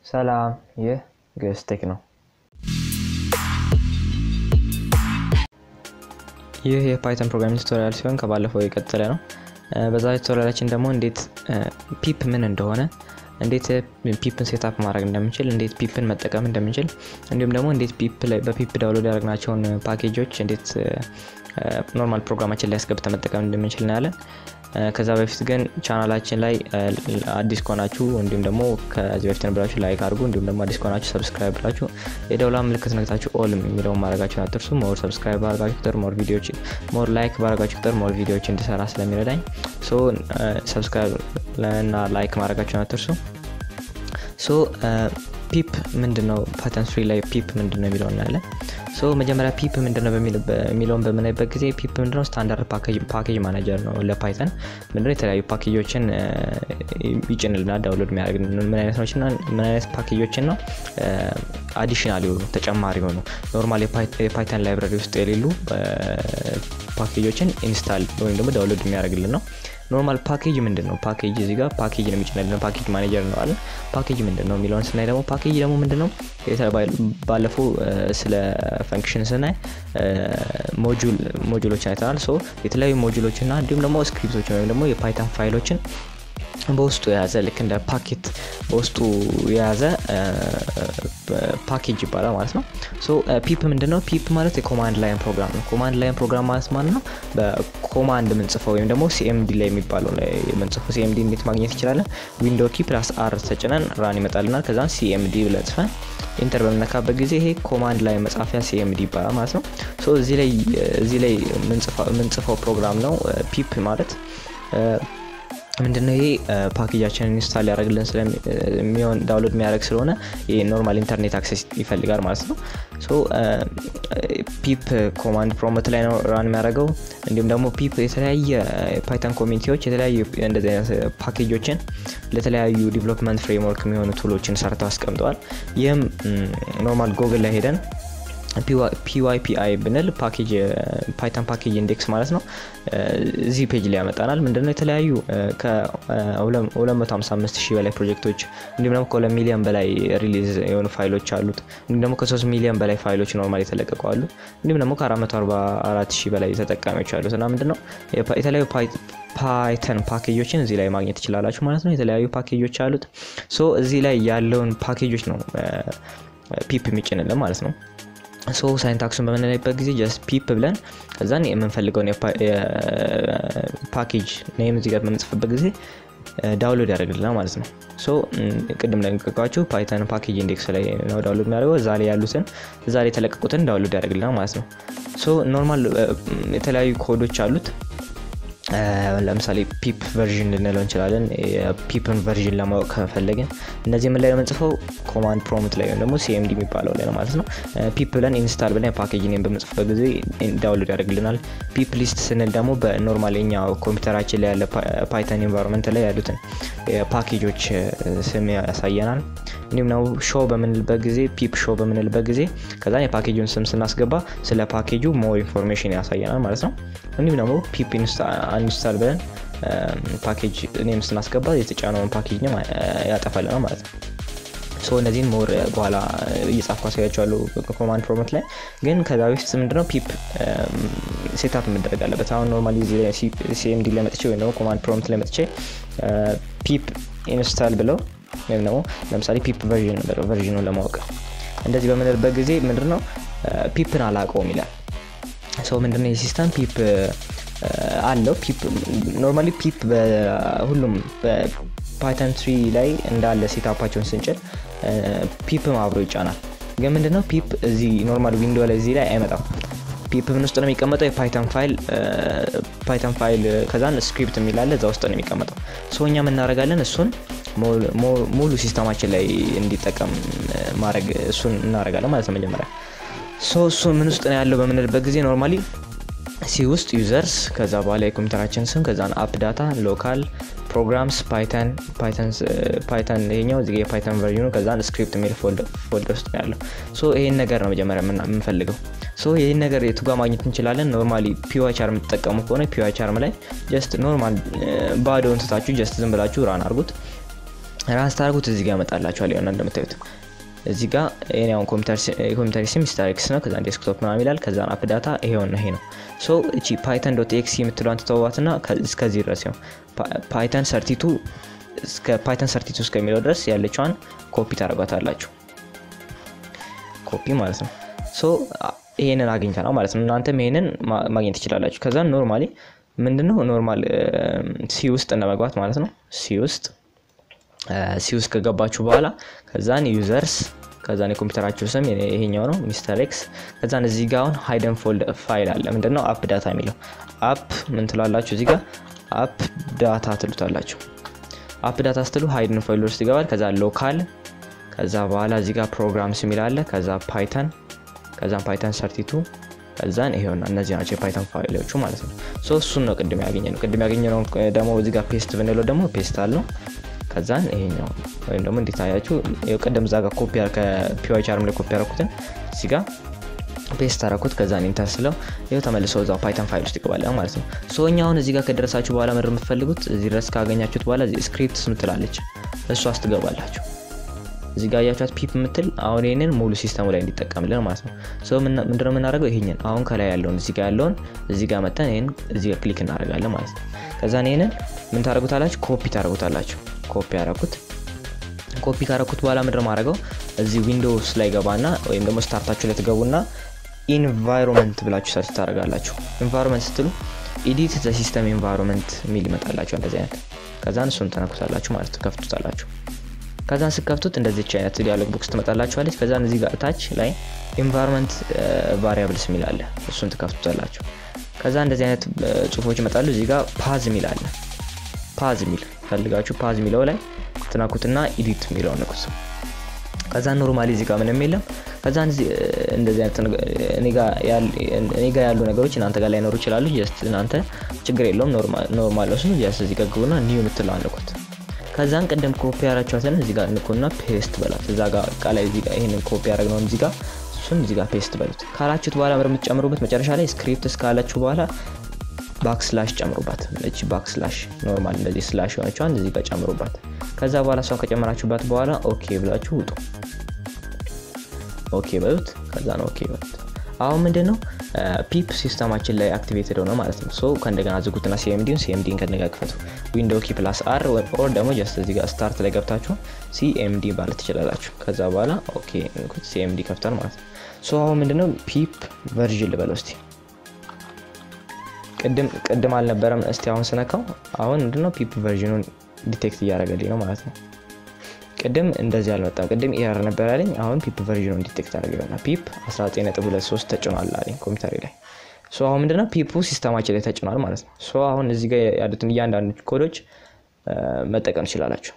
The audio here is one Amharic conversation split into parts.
ሰላም ይህ ግስቴክ ነው። ይህ የፓይተን ፕሮግራሚንግ ቱቶሪያል ሲሆን ከባለፈው የቀጠለ ነው። በዛሬው ቱቶሪያላችን ደግሞ እንዴት ፒፕ ምን እንደሆነ፣ እንዴት ፒፕን ሴትአፕ ማድረግ እንደምንችል፣ እንዴት ፒፕን መጠቀም እንደምንችል፣ እንዲሁም ደግሞ እንዴት ፒፕ ላይ በፒፕ ዳውንሎድ ያደረግናቸውን ፓኬጆች እንዴት ኖርማል ፕሮግራማችን ላይ አስገብተን መጠቀም እንደምንችል እናያለን። ከዛ በፊት ግን ቻናላችን ላይ አዲስ ከሆናችሁ እንዲሁም ደግሞ ከዚህ በፊት ነብራችሁ ላይክ አድርጉ፣ እንዲሁም ደግሞ አዲስ ከሆናችሁ ሰብስክራይብ አድርጋችሁ የደውላ ምልክት ነክታችሁ ኦል የሚለውን ማድረጋችሁን አትርሱ። ሞር ሰብስክራይብ አድርጋችሁ ቁጥር ሞር ቪዲዮዎች ሞር ላይክ ባደረጋችሁ ቁጥር ሞር ቪዲዮዎች እንድሰራ ስለሚረዳኝ ሰብስክራይብ እና ላይክ ማድረጋችሁን አትርሱ። ፒፕ ምንድነው? ፓይተን 3 ላይ ፒፕ ምንድነው የሚለው እናያለን። መጀመሪያ ፒፕ ምንድነው በሚለውን በምናይበት ጊዜ ፒፕ ምንድነው? ስታንዳርድ ፓኬጅ ማኔጀር ነው ለፓይተን። ምንድነው? የተለያዩ ፓኬጆችን ይጭንልናል፣ ዳውንሎድ የሚያደርግልን ምን አይነት ነውና ምን አይነት ፓኬጆችን ነው አዲሽናል የሆኑ ተጨማሪ ሆኑ ኖርማል የፓይተን ላይብራሪ ውስጥ የሌሉ ፓኬጆችን ኢንስታል ወይም ደግሞ ዳውንሎድ የሚያደርግልን ነው። ኖርማል ፓኬጅ ምንድነው? ፓኬጅ እዚህ ጋር ፓኬጅ ነው የሚጭንልን፣ ፓኬጅ ማኔጀር ነው አይደል? ፓኬጅ ምንድነው የሚለውን ስናይ ደግሞ ፓኬጅ ደግሞ ምንድነው? ባለፈው ስለ ፈንክሽን ስናይ ሞጁሎችን አይተናል። የተለያዩ ሞጁሎችና እንዲሁም ደግሞ ስክሪፕቶችን ወይም ደግሞ የፓይተን ፋይሎችን በውስጡ የያዘ ልክ እንደ ፓኬት በውስጡ የያዘ ፓኬጅ ይባላል ማለት ነው። ፒፕ ምንድነው? ፒፕ ማለት የኮማንድ ላይን ፕሮግራም ነው። ኮማንድ ላይን ፕሮግራም ማለት ነው በኮማንድ ምንጽፈው ወይም ደግሞ ሲኤምዲ ላይ የሚባለው ላይ ምንጽፈው። ሲኤምዲ እንዴት ማግኘት እንችላለን? ዊንዶው ኪ +r ተጭነን ራን ይመጣልናል። ከዛን ሲኤምዲ ብለን ጽፈን ኢንተር በመነካበት ጊዜ ይሄ ኮማንድ ላይ መጻፊያ ሲኤምዲ ይባላል ማለት ነው። እዚህ ላይ ምንጽፈው ፕሮግራም ነው ፒፕ ማለት ምንድነው? ይሄ ፓኬጃችንን ኢንስታል ያደርግልን ስለሚሆን ዳውንሎድ የሚያደርግ ስለሆነ ይሄ ኖርማል ኢንተርኔት አክሰስ ይፈልጋል ማለት ነው። ፒፕ ኮማንድ ፕሮምፕት ላይ ነው ራን የሚያደርገው። እንዲሁም ደግሞ ፒፕ የተለያየ ፓይተን ኮሚኒቲዎች የተለያዩ እንደዚህ አይነት ፓኬጆችን ለተለያዩ ዲቨሎፕመንት ፍሬምወርክ የሚሆኑ ቱሎችን ሰርተው አስቀምጠዋል። ይሄም ኖርማል ጎግል ላይ ሄደን PYPI ብንል ፓኬጅ ፓይተን ፓኬጅ ኢንዴክስ ማለት ነው እዚህ ፔጅ ላይ ያመጣናል። ምንድነው? የተለያዩ ከ255,000 በላይ ፕሮጀክቶች እንዲሁም ደግሞ ከ2 ሚሊዮን በላይ ሪሊዝ የሆኑ ፋይሎች አሉት። እንዲሁም ደግሞ ከ3 ሚሊዮን በላይ ፋይሎች ኖርማሊ የተለቀቁ አሉ። እንዲሁም ደግሞ ከ444,000 በላይ ተጠቃሚዎች አሉት። እና ምንድነው? የተለያዩ ፓይተን ፓኬጆችን እዚህ ላይ ማግኘት ትችላላችሁ ማለት ነው። የተለያዩ ፓኬጆች አሉት። እዚህ ላይ ያለውን ፓኬጆች ነው ፒፕ የሚጭንልን ማለት ነው። ሳይንታክሱን በመናይበት ጊዜ just pip ብለን ከዛን የምንፈልገውን ፓኬጅ ኔም እዚህ ጋር በመጽፈበት ጊዜ ዳውንሎድ ያደርግልናል ማለት ነው። ቅድም እንደነገርኳችሁ ፓይተን ፓኬጅ ኢንዴክስ ላይ ነው ዳውንሎድ የሚያደርገው። እዛ ላይ ያሉትን እዛ ላይ የተለቀቁትን ዳውንሎድ ያደርግልናል ማለት ነው። ኖርማል የተለያዩ ኮዶች አሉት። ለምሳሌ ፒፕ ቨርዥን ልንለው እንችላለን። የፒፕን ቨርዥን ለማወቅ ከፈለግን እነዚህ ምን ላይ ነው የምንጽፈው? ኮማንድ ፕሮምፕት ላይ ወይም ደግሞ ሲኤምዲ የሚባለው ላይ ነው ማለት ነው። ፒፕ ብለን ኢንስታል ብለን ፓኬጅ ኔም በመጽፈው ጊዜ ዳውንሎድ ያደርግልናል። ፒፕ ሊስት ስንል ደግሞ በኖርማል እኛ ኮምፒውተራችን ላይ ያለ ፓይተን ኢንቫይሮንመንት ላይ ያሉትን ፓኬጆች ስም ያሳየናል። እንዲሁም ነው ሾው በምንልበት ጊዜ ፒፕ ሾው በምንልበት ጊዜ ከዛ የፓኬጁን ስም ስናስገባ ስለ ፓኬጁ ሞር ኢንፎርሜሽን ያሳየናል ማለት ነው። እንዲሁም ደግሞ ፒፕ ኢንስታል ብለን ፓኬጅ ኔም ስናስገባ የተጫነውን ፓኬጅ ነው ያጠፋልናል ማለት ነው። እነዚህን ሞር በኋላ እየጻፍኩ አሳያችኋለሁ ኮማንድ ፕሮምፕት ላይ። ግን ከዛ በፊት ምንድነው ፒፕ ሴትአፕ መደረግ አለበት። አሁን ኖርማሊ እዚህ ላይ ሲኤምዲ ላይ መጥቼ ወይ ደግሞ ኮማንድ ፕሮምፕት ላይ መጥቼ ፒፕ ኢንስታል ብለው ወይም ደግሞ ለምሳሌ ፒፕ ቨርዥኑን ለማወቅ እንደዚህ በምንልበት ጊዜ ምንድነው ፒፕን አላውቀውም ይላል። ምንድነው የሲስተም ፒፕ አለው። ፒፕ ኖርማሊ ፒፕ በሁሉም በፓይተን 3 ላይ እንዳለ ሴትአፓቸውን ስንጭን ፒፕ አብሮ ይጫናል። ግን ምንድነው ፒፕ እዚህ ኖርማል ዊንዶው ላይ እዚህ ላይ አይመጣም። ፒፕ ምን ውስጥ ነው የሚቀመጠው? የፓይተን ፋይል ከዛን ስክሪፕት የሚላለ እዛ ውስጥ ነው የሚቀመጠው። እኛ ምን እናደርጋለን? እሱን ሙሉ ሲስተማችን ላይ እንዲጠቀም ማድረግ እሱን እናደርጋለን ማለት ነው። መጀመሪያ እሱ ምን ውስጥ ነው ያለው በምንልበት ጊዜ ኖርማሊ ሲ ውስጥ ዩዘርስ ከዛ በኋላ የኮምፒውተራችን ስም ከዛን አፕ ዳታ ሎካል ፕሮግራምስ ፓይተን ይሄኛው እዚህ የፓይተን ቨርዥኑ ከዛን ስክሪፕት የሚል ፎልደር ውስጥ ነው ያለው። ይሄን ነገር ነው መጀመሪያ የምንፈልገው። ይሄን ነገር የቱ ጋር ማግኘት እንችላለን? ኖርማሊ PyCharm የምትጠቀሙ ከሆነ PyCharm ላይ just ኖርማል ባዶውን ትታችሁ just ዝም ብላችሁ ራን አድርጉት። ራን ስታደርጉት እዚህ ጋር ያመጣላችኋል ይሆናል እንደምታዩት እዚህ ጋር የኔውን ኮምፒውተር ሲም Amharic ነው ከዛ ዴስክቶፕ ምናምን ይላል ከዛ አፕ ዳታ ይሄው ነው ሶ እቺ python.exe የምትሏን ተተዋትና እስከዚህ ድረስ ነው python 32 እስከ python 32 እስከሚለው ድረስ ያለችዋን ኮፒ ታደርጓታላችሁ ኮፒ ማለት ነው ሶ ይሄንን አግኝተናል ማለት ነው እናንተም ይሄንን ማግኘት ትችላላችሁ ከዛ ኖርማሊ ምንድነው ኖርማል ሲ ውስጥ እንደመግባት ማለት ነው ሲ ውስጥ ከገባችሁ በኋላ ከዛን ዩዘርስ ከዛን የኮምፒውተራችሁ ስም ይሄኛው ነው ሚስተር ኤክስ ከዛን እዚህ ጋር አሁን ሃይደን ፎልደር ፋይል አለ ምንድነው አፕ ዳታ የሚለው አፕ ምን ትላላችሁ እዚህ ጋር አፕ ዳታ ትሉታላችሁ አፕ ዳታ ስትሉ ሃይደን ፎልደር ውስጥ ይገባል ከዛ ሎካል ከዛ በኋላ እዚህ ጋር ፕሮግራምስ የሚል አለ ከዛ ፓይተን ከዛን ፓይተን 32 ከዛን ይሄውና እነዚህ ናቸው ፓይተን ፋይሎቹ ማለት ነው ሶ እሱን ነው ቅድም ያገኘነው ደግሞ እዚህ ጋር ፔስት ብንለው ደግሞ ፔስት አለው ከዛን ይሄኛው ወይም ደግሞ እንዲታያችሁ የቀደም ዛጋ ኮፒ ከፒዋይቻርም ላይ ኮፒ አደረኩትን እዚህ ጋር ፔስት አደረኩት ከዛን ኢንተር ስለው ይሄው ተመልሶ እዛው ፓይተን ፋይል ውስጥ ይገባል ማለት ነው ሶ እኛውን እዚህ ጋር ከደረሳችሁ በኋላ ምንድነው የምትፈልጉት እዚህ ድረስ ካገኛችሁት በኋላ እዚህ ስክሪፕትስ ምትላለች እሷ አስተገባላችሁ እዚህ ጋር ያያችሁት ፒፕ ምትል አሁን ይሄንን ሙሉ ሲስተሙ ላይ እንዲጠቀምልን ማለት ነው ሶ ምንድነው የምናደርገው ይሄንን አሁን ከላይ ያለውን እዚህ ጋር ያለውን እዚህ ጋር መተን ይሄን እዚህ ጋር ክሊክ እናደርጋለን ማለት ነው ከዛን ይሄንን ምን ታደርጉታላችሁ ኮፒ ታደርጉታላችሁ ኮፒ ካረኩት በኋላ ምንድነው ማድረገው እዚህ ዊንዶውስ ላይ ገባና ወይም ደግሞ ስታርታችሁ ላይ ትገቡና ኢንቫይሮንመንት ብላችሁ ሰርች ታደርጋላችሁ ኢንቫይሮንመንት ስትሉ ኤዲት ዘ ሲስተም ኢንቫይሮንመንት ሚል ይመጣላችሁ እንደዚህ አይነት ከዛን እሱን ተነኩታላችሁ ማለት ከፍቱታላችሁ ከዛን ስከፍቱት እንደዚህ አይነት ዲያሎግ ቦክስ ትመጣላችኋለች ከዛን እዚህ ጋር ታች ላይ ኢንቫይሮንመንት ቫሪያብልስ ሚል አለ እሱን ተከፍቱታላችሁ ከዛ እንደዚህ አይነት ጽሁፎች ይመጣሉ እዚህ ጋር ፓዝ ሚል አለ ፓዝ ሚል ፈልጋችሁ ፓዝ ሚለው ላይ ተናኩትና ኤዲት ሚለው ነኩት ከዛ ኖርማሊ እዚህ ጋር ምንም የለም ከዛ እንደዚህ አይነት እኔ ጋር ያሉ ነገሮች እናንተ ጋር ላይ ኖሩ ይችላሉ ጀስት እናንተ ችግር የለውም ኖርማል ነው ጀስት እዚህ ጋር ግቡና ኒው ምትለው አንኩት ከዛን ቀደም ኮፒ ያራቻችሁትን እዚህ ጋር እንኩና ፔስት በላት እዛ ጋር ቃላይ እዚህ ጋር ይሄንን ኮፒ ያደረግነው እዚህ ጋር እሱን እዚህ ጋር ፔስት በሉት ካላችሁት በኋላ ምንም ጨምሩበት መጨረሻ ላይ ስክሪፕትስ ካላችሁ በኋላ ባክስላሽ ጨምሩባት እቺ ባክስላሽ ኖርማል እንደዚህ ስላሽ ሆነቻን እዚህ ጋር ጨምሩባት ከዛ በኋላ እሷን ከጨመራችሁባት በኋላ ኦኬ ብላችሁ ውጡ ኦኬ በሉት ከዛ ነው ኦኬ በሉት አሁን ምንድነው ፒፕ ሲስተማችን ላይ አክቲቬትድ ሆነ ማለት ነው ሶ ከእንደገና ዝጉትና ሲኤምዲን ከነጋ ክፈቱ ዊንዶው ኪ ፕላስ አር ኦር ደግሞ ጀስት እዚህ ጋር ስታርት ላይ ገብታችሁ ሲኤምዲ ማለት ትችላላችሁ ከዛ በኋላ ኦኬ እንኩት ሲኤምዲ ከፍታል ማለት ነው ሶ አሁን ምንድነው ፒፕ ቨርዥን ልበለው እስቲ ቀደም አልነበረም እስቲ አሁን ስነካው አሁን ምንድነው ፒፕ ቨርዥኑን ዲቴክት ያደርጋልኝ ነው ማለት ነው ቀደም እንደዚህ አልመጣም ቀደም ኤረር ነበር ያለኝ አሁን ፒፕ ቨርዥኑን ዲቴክት ያደርጋልና ፒፕ 19.23 ተጭኗል አለኝ ኮምፒውተሬ ላይ ሶ አሁን ምንድነው ፒፑ ሲስተማችን ላይ ተጭኗል ማለት ነው ሶ አሁን እዚህ ጋር ያሉትን እያንዳንዱ ኮዶች መጠቀም ይችላልላችሁ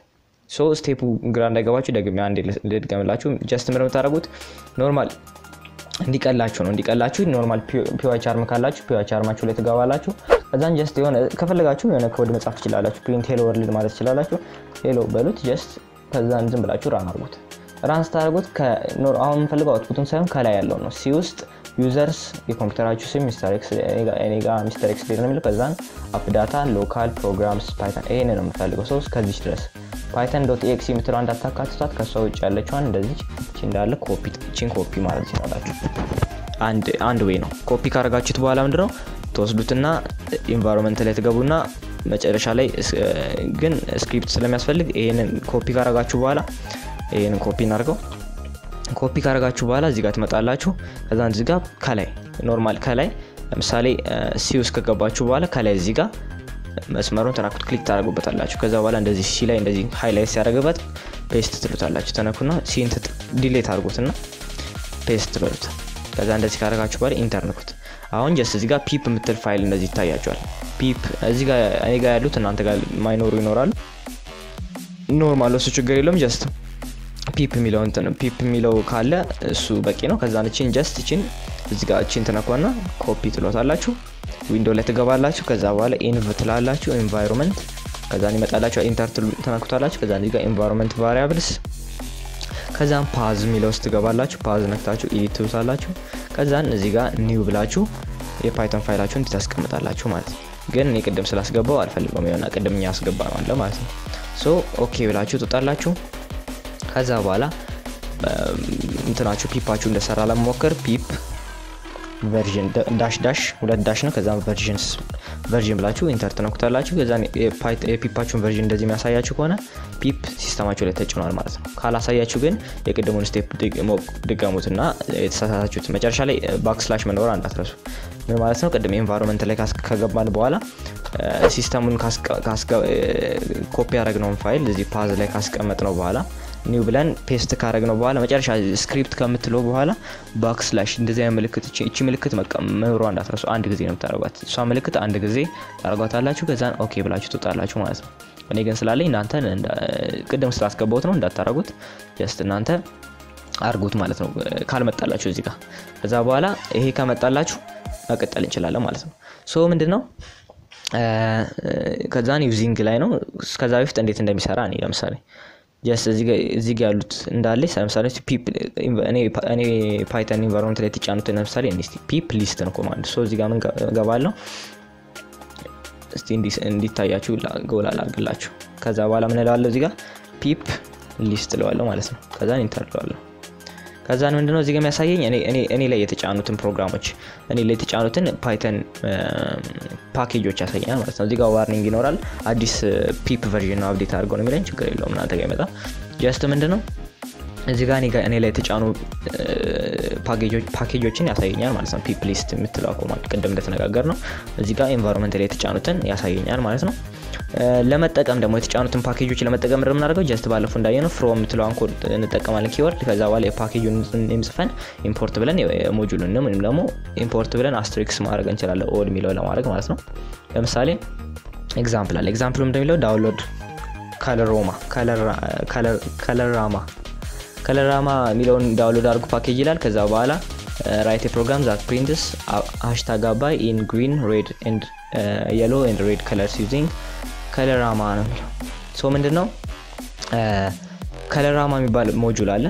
ሶ ስቴፑ ግራ እንዳይገባችሁ ደግሜ አንዴ ልድገምላችሁ ጀስት ምንም ታረጉት ኖርማል እንዲቀላችሁ ኖርማል ፒዋይቻርም ካላችሁ ፒዋይቻርማችሁ ላይ ትገባላችሁ ከዛን ጀስት የሆነ ከፈለጋችሁ የሆነ ኮድ መጻፍ ትችላላችሁ ፕሪንት ሄሎ ወርልድ ማለት ትችላላችሁ ሄሎ በሉት ጀስት ከዛን ዝም ብላችሁ ራን አድርጉት ራን ስታደርጉት አሁን ፈልጋው አውትፑቱን ሳይሆን ከላይ ያለው ነው ሲ ውስጥ ዩዘርስ የኮምፒውተራችሁ ስም ሚስተር ኤክስ ኤኔጋ ሚስተር ኤክስ ነው የሚለው ከዛን አፕ ዳታ ሎካል ፕሮግራምስ ፓይተን ይሄን ነው የምፈልገው ሶ እስከዚህ ድረስ python.exe የምትለው እንዳታካትቷት ከሷ ውጭ ያለችዋን እንደዚህ እንዳለ ኮፒ ማለት ይችላልላችሁ አንድ ወይ ነው ኮፒ ካረጋችሁት በኋላ ምንድነው ተወስዱትና ኢንቫይሮንመንት ላይ ትገቡና መጨረሻ ላይ ግን ስክሪፕት ስለሚያስፈልግ ይሄንን ኮፒ ካረጋችሁ በኋላ ይሄንን ኮፒ እናርገው ኮፒ ካረጋችሁ በኋላ እዚህ ጋር ትመጣላችሁ ከዛን እዚህ ጋር ከላይ ኖርማል ከላይ ለምሳሌ ሲ ውስጥ ከገባችሁ በኋላ ከላይ እዚህ ጋር መስመሩን ተናኩት ክሊክ ታደርጉበታላችሁ ከዛ በኋላ እንደዚህ ሲ ላይ እንደዚህ ሃይላይት ያደርግበት ፔስት ትሉታላችሁ ተነኩና ሲንት ዲሊት አድርጉትና ፔስት በሉት ከዛ እንደዚህ ካረጋችሁ በኋላ ኢንተር ነኩት አሁን ጀስት እዚህ ጋር ፒፕ ምትል ፋይል እንደዚህ ይታያችኋል ፒፕ እዚህ ጋር እኔ ጋር ያሉት እናንተ ጋር ማይኖሩ ይኖራሉ ኖርማል እሱ ችግር የለውም ጀስት ፒፕ ሚለው ካለ እሱ በቂ ነው ከዛ እቺን ጀስት እቺን እዚህ ጋር እቺን ተነኳና ኮፒ ትሉታላችሁ ዊንዶው ላይ ትገባላችሁ ከዛ በኋላ ኢንቭ ትላላችሁ ኢንቫይሮንመንት ከዛን ይመጣላችሁ ኢንተር ተነኩታላችሁ ከዛን እዚህ ጋር ኢንቫይሮንመንት ቫሪያብልስ ከዛን ፓዝ ሚለው ውስጥ ትገባላችሁ ፓዝ ነክታችሁ ኤዲት ትሉታላችሁ ከዛን እዚህ ጋር ኒው ብላችሁ የፓይተን ፋይላችሁን ታስቀምጣላችሁ ማለት ነው ግን እኔ ቀደም ስላስገባው አልፈልግም ይሆናል ቀደምኛ ያስገባው አለ ማለት ነው ሶ ኦኬ ብላችሁ ትወጣላችሁ ከዛ በኋላ እንትናችሁ ፒፓችሁ እንደሰራ ለመሞከር ፒፕ ቨርዥን ዳሽ ሁለት ዳሽ ነው ከዛ ቨርዥን ብላችሁ ኢንተር ትነኩታላችሁ ከዛ የፒፓችሁን ቨርዥን እንደዚህ የሚያሳያችሁ ከሆነ ፒፕ ሲስተማችሁ ላይ ተጭኗል ማለት ነው ካላሳያችሁ ግን የቅድሙን ስቴፕ ድገሙትና የተሳሳታችሁት መጨረሻ ላይ ባክስላሽ መኖር እንዳትረሱ ምን ማለት ነው ቅድም ኤንቫይሮንመንት ላይ ከገባን በኋላ ሲስተሙን ኮፒ ያደረግነውን ፋይል እዚህ ፓዝ ላይ ካስቀመጥነው በኋላ ኒው ብለን ፔስት ካረግነው በኋላ መጨረሻ ስክሪፕት ከምትለው በኋላ ባክስላሽ እንደዚህ አይነት ምልክት እቺ ምልክት መኖር እንዳትረሱ አንድ ጊዜ ነው የምታረጋት እሷ ምልክት አንድ ጊዜ ታረጋታላችሁ ከዛን ኦኬ ብላችሁ ትወጣላችሁ ማለት ነው እኔ ግን ስላለኝ እናንተ ቅድም ስላስገባሁት ነው እንዳታረጉት ጀስት እናንተ አርጉት ማለት ነው ካልመጣላችሁ እዚህ ጋር ከዛ በኋላ ይሄ ከመጣላችሁ መቀጠል እንችላለን ማለት ነው ሶ ምንድነው ከዛን ዩዚንግ ላይ ነው እስከዛ በፊት እንዴት እንደሚሰራ እኔ ለምሳሌ ጀስት እዚህ ጋር ያሉት እንዳለ ለምሳሌ ፒፕ እኔ ፓይተን ኢንቫይሮንመንት ላይ ተጫኑት ለምሳሌ ፒፕ ሊስት ነው ኮማንድ ሶ እዚህ ጋር ምን ገባለው እስቲ እንዲታያችሁ ጎላ ላርግላችሁ ከዛ በኋላ ምን እላለሁ እዚህ ጋር ፒፕ ሊስት ለዋለሁ ማለት ነው ከዛ ኢንተር ለዋለሁ ከዛ ምንድነው እዚህ ጋር የሚያሳየኝ እኔ ላይ የተጫኑትን ፕሮግራሞች እኔ ላይ የተጫኑትን ፓይተን ፓኬጆች ያሳየኛል ማለት ነው እዚህ ጋር ዋርኒንግ ይኖራል አዲስ ፒፕ ቨርዥን ነው አፕዴት አድርገው ነው የሚለኝ ችግር የለውም እናንተ ጋር ይመጣ ጀስት ምንድነው እዚህ ጋር እኔ ላይ የተጫኑ ፓኬጆችን ያሳየኛል ማለት ነው ፒፕ ሊስት የምትለው ኮማንድ ቀደም እንደተነጋገር ነው እዚህ ጋር ኤንቫይሮንመንት ላይ የተጫኑትን ያሳየኛል ማለት ነው ለመጠቀም ደግሞ የተጫኑትን ፓኬጆች ለመጠቀም ምንድነው የምናደርገው ጀስት ባለፈው እንዳየነው ፍሮም የምትለውን ኮድ እንጠቀማለን ኪወርድ ከዛ በኋላ የፓኬጁን እንጽፈን ኢምፖርት ብለን ሞጁሉን ነው ወይንም ደግሞ ኢምፖርት ብለን አስትሪክስ ማድረግ እንችላለን ኦድ ሚለው ለማድረግ ማለት ነው ለምሳሌ ኤግዛምፕል አለ ኤግዛምፕሉ እንደሚለው ዳውንሎድ ከለራማ ሚለውን ዳውንሎድ አድርጉ ፓኬጅ ይላል ከዛ በኋላ write a program that prints #by in green red and yellow and red colors using colorama ነው ሶ ምንድነው colorama የሚባል ሞጁል አለ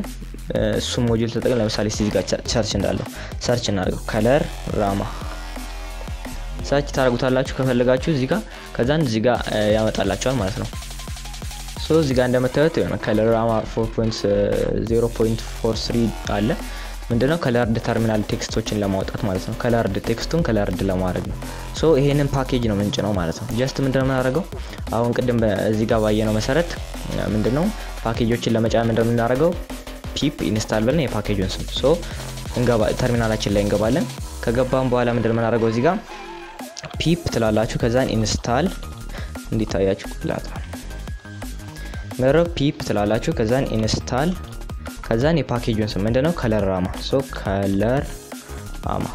እሱ ሞጁል ተጠቅመን ለምሳሌ እዚህ ጋር ሰርች እንዳለው ሰርች እናድርገው colorama ሰርች ታረጉታላችሁ ከፈለጋችሁ እዚህ ጋር ከዛን እዚህ ጋር ያመጣላችኋል ማለት ነው ሶ እዚህ ጋር እንደምታዩት የሆነ colorama 4.0.43 አለ ምንድነው ከለርድ ተርሚናል ቴክስቶችን ለማውጣት ማለት ነው ከለርድ ቴክስቱን ከለርድ ለማድረግ ነው ሶ ይሄንን ፓኬጅ ነው ምንጭ ነው ማለት ነው ጀስት ምንድነው የምናደርገው አሁን ቅድም እዚህ ጋር ባየነው መሰረት ምንድነው ፓኬጆችን ለመጫን ምንድነው የምናደርገው ፒፕ ኢንስታል ብለን የፓኬጁን ስም ሶ ተርሚናላችን ላይ እንገባለን ከገባን በኋላ ምንድነው የምናደርገው እዚህ ጋር ፒፕ ትላላችሁ ከዛን ኢንስታል እንዲታያችሁ ላታ መሮ ፒፕ ትላላችሁ ከዛን ኢንስታል ከዛን የፓኬጁን ስም ምንድነው colorama ሶ colorama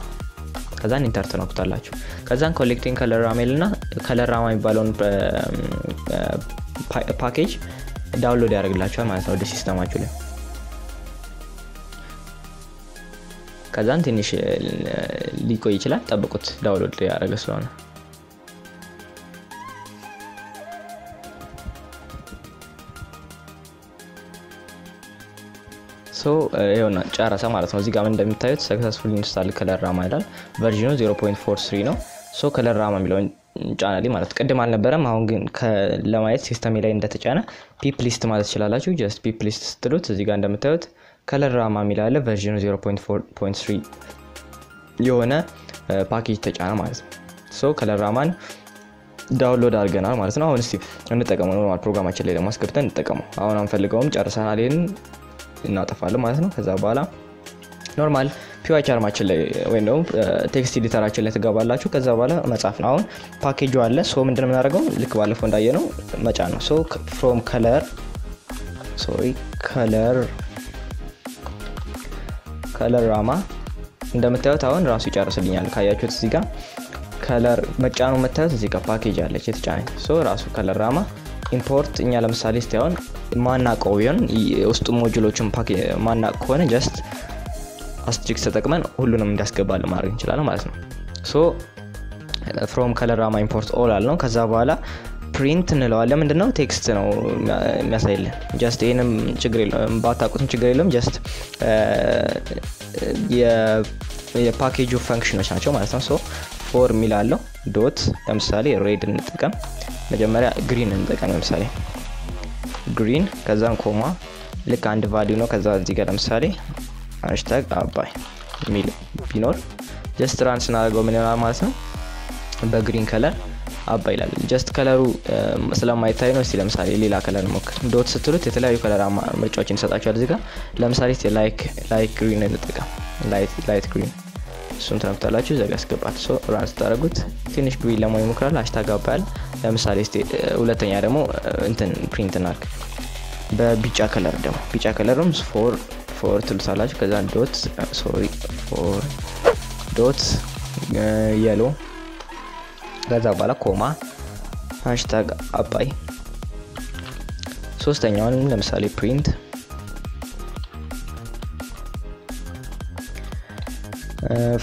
ከዛን ኢንተር ትነኩታላችሁ ከዛን ኮሌክቲንግ colorama እና colorama የሚባለውን ፓኬጅ ዳውንሎድ ያደርግላችኋል ማለት ነው ወደ ሲስተማችሁ ላይ ከዛን ትንሽ ሊቆይ ይችላል ጠብቁት ዳውንሎድ ያደርገ ስለሆነ ሶ ይሄውና ጨረሰ ማለት ነው እዚህ ጋር እንደምታዩት successfully install colorama ይላል ቨርዥኑ 0.43 ነው ሶ colorama የሚለውን ጫናሊ ማለት ቅድም አልነበረም አሁን ግን ለማየት ሲስተም ላይ እንደተጫነ ፒፕ ሊስት ማለት ይችላልላችሁ just ፒፕ ሊስት ስትሉት እዚህ ጋር እንደምታዩት colorama የሚላል ቨርዥኑ 0.4.3 የሆነ ፓኬጅ ተጫነ ማለት ነው ሶ colorama ዳውንሎድ አድርገናል ማለት ነው አሁን እስቲ እንጠቀመው ኖርማል ፕሮግራማችን ላይ ለማስገብተን እንጠቀመው አሁን አንፈልገውም ጨርሰናል ይሄን እናጠፋለን ማለት ነው ከዛ በኋላ ኖርማል PIP አርማችን ላይ ወይ ነው ቴክስት ኤዲተራችን ላይ ተጋባላችሁ ከዛ በኋላ መጻፍ ነው አሁን ፓኬጁ አለ ሶ ምንድነው የምናደርገው ልክ ባለፈው እንዳየነው መጫን ነው ሶ from colorama እንደምታዩት አሁን ራሱ ይጨርስልኛል ካያችሁት እዚህ ጋር ከለር መጫኑ መታየት እዚህ ጋር ፓኬጅ አለች የተጫነች ሶ ራሱ colorama ኢምፖርት እኛ ለምሳሌ እስቲያውን ማናቀው ቢሆን ውስጡ ሞጁሎችን ፓኬጅ ማናቀ ከሆነ just አስትሪክስ ተጠቅመን ሁሉንም እንዲያስገባልን ማድረግ እንችላለን ማለት ነው ሶ from colorama import all አልነው ከዛ በኋላ print እንለዋለን ምንድነው ቴክስት ነው የሚያሳይልን just ይሄንም ችግር የለም ባታቁትም ችግር የለም just የፓኬጁ ፈንክሽኖች ናቸው ማለት ነው ሶ for ሚላለው ዶት ለምሳሌ ሬድ እንጠቀም መጀመሪያ ግሪን እንጠቀም ለምሳሌ green ከዛን ኮማ ልክ አንድ ቫልዩ ነው ከዛ እዚህ ጋር ለምሳሌ #አባይ ሚል ቢኖር just run ስናደርገው ምን ይሆናል ማለት ነው በግሪን ከለር አባይ ይላል just ከለሩ ስለማይታይ ነው እስቲ ለምሳሌ ሌላ ከለር ሞክር ዶት ስትሉት የተለያዩ ከለር ምርጫዎችን ይሰጣችኋል እዚህ ጋር ለምሳሌ እስቲ ላይክ ግሪን እንጠቀም ላይት ግሪን እሱን ተነክታላችሁ እዛ ጋር አስገባት ሶ ራን ስታደርጉት ትንሽ ግሪን ለመሆን ይሞክራል #አባይ ለምሳሌ እስቲ ሁለተኛ ደግሞ እንትን ፕሪንት እናድርግ በቢጫ ከለር ደግሞ ቢጫ ከለርም ፎር ትሉታላችሁ ከዛ ዶት yellow ከዛ በኋላ ኮማ #አባይ ሶስተኛውን ለምሳሌ print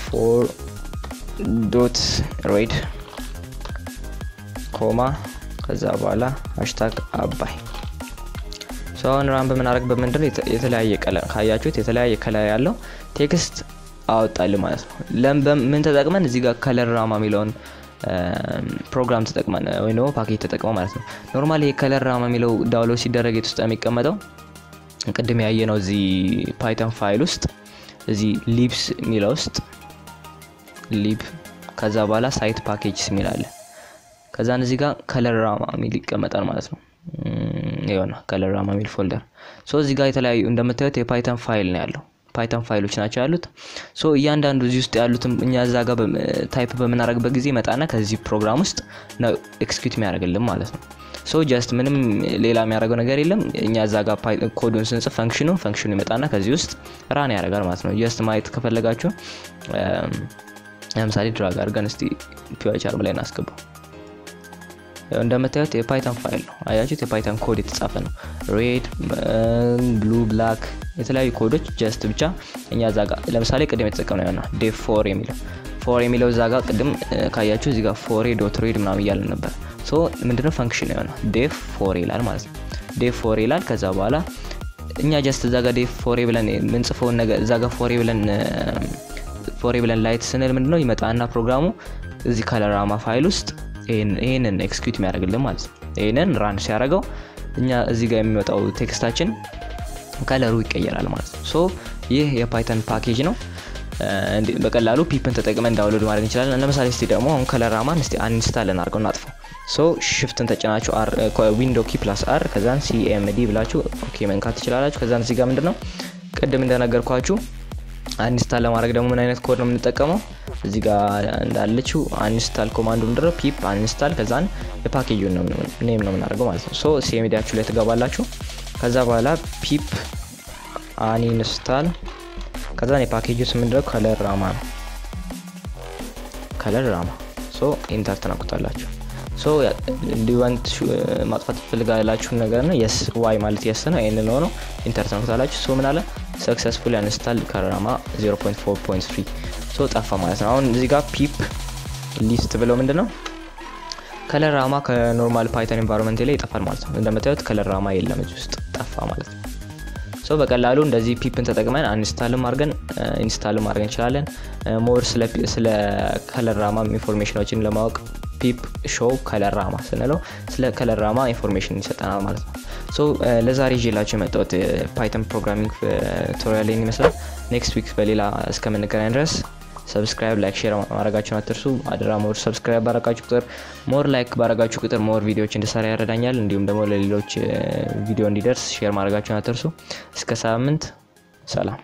for dot red ኮማ ከዛ በኋላ #አባይ ሶን ራን በመናረግበት ምንድነው የተለያየ ከለር ካያችሁት የተለያየ ከለር ያለው ቴክስት አወጣል ማለት ነው ምን ተጠቅመን እዚህ ጋር ከለር ራማ የሚለውን ፕሮግራም ተጠቅመን ወይ ነው ፓኬጅ ተጠቅመን ማለት ነው ኖርማሊ የከለር ራማ የሚለው ዳውንሎድ ሲደረግ ውስጥ የሚቀመጠው ቅድም ያየነው እዚህ ፓይተን ፋይል ውስጥ እዚህ ሊብስ የሚለው ውስጥ ሊብ ከዛ በኋላ ሳይት ፓኬጅስ የሚላል ከዛ እዚህ ጋር ከለር ራማ የሚል ይቀመጣል ማለት ነው ይሆና ከለር ራማ የሚል ፎልደር ሶ እዚህ ጋር የተለያዩ እንደምታዩት የፓይተን ፋይል ነው ያለው ፓይተን ፋይሎች ናቸው ያሉት ሶ እያንዳንዱ እዚህ ውስጥ ያሉትም እኛ እዛ ጋር ታይፕ በመናረግበት ጊዜ መጣና ከዚህ ፕሮግራም ውስጥ ነው ኤክስኪዩት የሚያደርግልን ማለት ነው ሶ ጀስት ምንም ሌላ የሚያደርገው ነገር የለም እኛ እዛ ጋር ኮዱን ስንጽፍ ፈንክሽኑ ይመጣና ከዚህ ውስጥ ራን ያደርጋል ማለት ነው ጀስት ማየት ከፈለጋችሁ ለምሳሌ ድራግ አድርገን እስቲ ፒዋይቻር ላይ እናስገባው እንደምታዩት የፓይተን ፋይል ነው አያችሁት የፓይተን ኮድ የተጻፈ ነው ሬድ ብሉ ብላክ የተለያዩ ኮዶች ጀስት ብቻ እኛ እዛ ጋር ለምሳሌ ቅድም የተጠቀምነው ያና def4 የሚለው እዛ ጋር ቅድም ካያችሁ እዚህ ጋር for.read ምናምን እያለ ነበር ሶ ምንድነው ፈንክሽን ነው def4 ይላል ማለት ነው def4 ይላል ከዛ በኋላ እኛ ጀስት እዛ ጋር def4 ብለን ምን ጽፈው ነገር እዛ ጋር for ብለን ላይት ስንል ምንድነው ይመጣና ፕሮግራሙ እዚህ ከለራማ ፋይል ውስጥ ይሄንን ኤክስኪዩት የሚያደርግልን ማለት ነው ይሄንን ራን ሲያደርገው እኛ እዚህ ጋር የሚወጣው ቴክስታችን ከለሩ ይቀየራል ማለት ነው ሶ ይህ የፓይተን ፓኬጅ ነው በቀላሉ ፒፕን ተጠቅመን ዳውንሎድ ማድረግ እንችላለን ለምሳሌ እስቲ ደግሞ አሁን ከለራማን እስቲ አንኢንስታል እናድርገው እናጥፋው ሶ ሽፍትን ተጭናችሁ ዊንዶው ኪ + r ከዛን cmd ብላችሁ ኦኬ መንካት ትችላላችሁ ከዛን እዚህ ጋር ምንድነው ቅድም እንደነገርኳችሁ አንኢንስታል ለማድረግ ደግሞ ምን አይነት ኮድ ነው የምንጠቀመው እዚህ ጋር እንዳለችው አንኢንስታል ኮማንዱ ምንድነው pip uninstall ከዛን የፓኬጁን ነው ኔም ነው የምናደርገው ማለት ነው ሶ cmdያችሁ ላይ ተገባላችሁ ከዛ በኋላ pip uninstall ከዛን የፓኬጁ ስም ምንድነው ከለር ራማ ሶ ኢንተር ተናኩታላችሁ ሶ do you want ማጥፋት ትፈልጋላችሁ ነገር ነው yes y ማለት yes ነው ይሄን ነው ኢንተር ተናኩታላችሁ ሶ ምን አለ successfully installed ከለራማ 0.4.3 ሶ ጠፋ ማለት ነው አሁን እዚህ ጋር pip list ብለው ምንድነው ከለራማ ከኖርማል ፓይተን environment ላይ ይጠፋል ማለት ነው እንደምታዩት ከለራማ የለም እዚህ ውስጥ ጠፋ ማለት ነው ሶ በቀላሉ እንደዚህ ፒፕን ተጠቅመን አንኢንስታልም አድርገን ኢንስታልም ማድረግ እንችላለን ሞር ስለ ከለራማ ኢንፎርሜሽኖችን ለማወቅ pip show ከለራማ ስንለው ስለ ከለራማ ኢንፎርሜሽን ይሰጣናል ማለት ነው ሶ ለዛሬ ይዤላችሁ የመጣሁት ፓይተን ፕሮግራሚንግ ቱቶሪያል ይመስላል ኔክስት ዊክ በሌላ እስከምንገናኝ ድረስ ሰብስክራይብ ላይክ ሼር ማድረጋችሁን አትርሱ አድራ ሞር ሰብስክራይብ ባረጋችሁ ቁጥር ሞር ላይክ ባረጋችሁ ቁጥር ሞር ቪዲዮዎች እንድሰራ ያረዳኛል እንዲሁም ደግሞ ለሌሎች ቪዲዮ እንዲደርስ ሼር ማድረጋችሁን አትርሱ እስከ ሳምንት ሰላም